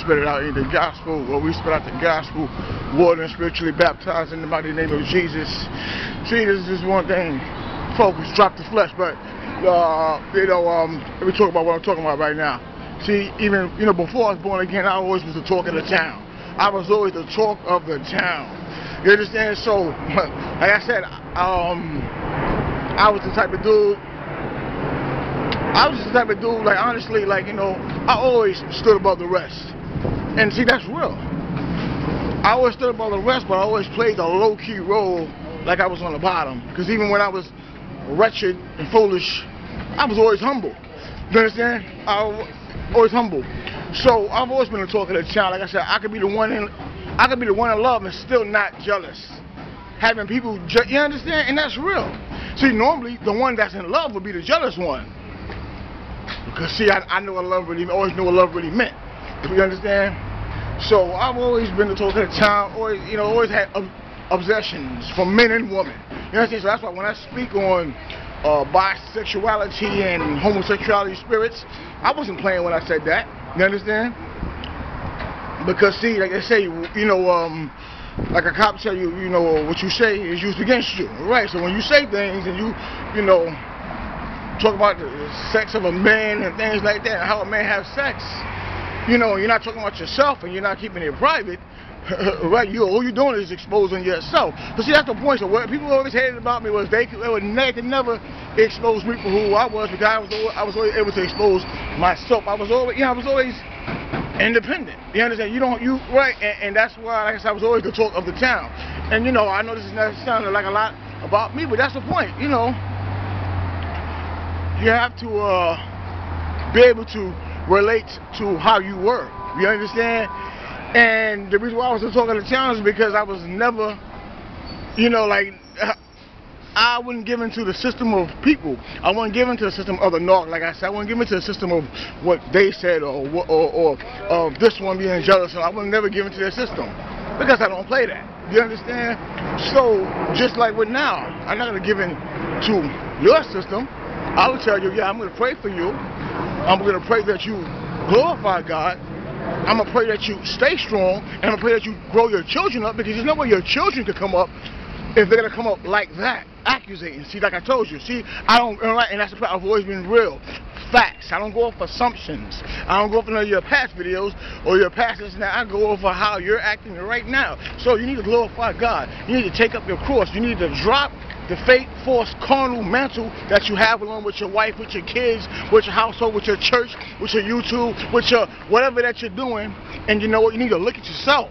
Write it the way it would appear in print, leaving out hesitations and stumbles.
spit it out in the gospel, or we spit out the gospel, water and spiritually baptized in the mighty name of Jesus. See, this is one thing, focus, drop the flesh, but let me talk about what I'm talking about right now. See, even before I was born again, I always was the talk of the town. I was always the talk of the town. You understand? So, like I said, I was the type of dude. Like honestly, like I always stood above the rest. And see, that's real. I always stood above the rest, but I always played a low-key role, like I was on the bottom. Because even when I was wretched and foolish, I was always humble. You understand? I was always humble. So I've always been a talk of the town. Like I said, I could be the one in love and still not jealous. Having people, you understand? And that's real. See, normally the one that's in love would be the jealous one. Because see, I know what love really, always knew what love really meant. You understand? So I've always been the talk of the town. Always had obsessions for men and women. You understand? So that's why when I speak on bisexuality and homosexuality spirits, I wasn't playing when I said that. You understand? Because see, like they say, like a cop tell you, what you say is used against you, right? So when you say things and you talk about the sex of a man and things like that, and how a man has sex, you're not talking about yourself and you're not keeping it private, right? All you're doing is exposing yourself. But see, that's the point. So what people always hated about me was they could never expose me for who I was, because I was always able to expose myself. I was always independent. You understand? Right? And that's why, like I said, I was always the talk of the town. And I know this is not sounding like a lot about me, but that's the point. You have to be able to relate to how you were. You understand? And the reason why I was the talk of the town is because I was never, I wasn't given to the system of people. I wasn't given to the system of the narc, like I said. I wasn't given to the system of what they said or of this one being jealous. I was never given to their system because I don't play that. You understand? So just like with now, I'm not gonna give in to your system. I will tell you, yeah, I'm gonna pray for you. I'm gonna pray that you glorify God. I'm gonna pray that you stay strong, and I'm gonna pray that you grow your children up, because there's no way your children could come up if they're gonna come up like that, accusing. See, like I told you, see, I don't, and that's the part. I've always been real, facts. I don't go off assumptions. I don't go off none of your past videos or your past this and that. I go over how you're acting right now. So you need to glorify God. You need to take up your cross. You need to drop the fake, false, carnal mantle that you have along with your wife, with your kids, with your household, with your church, with your YouTube, with your whatever that you're doing. And you know what? You need to look at yourself.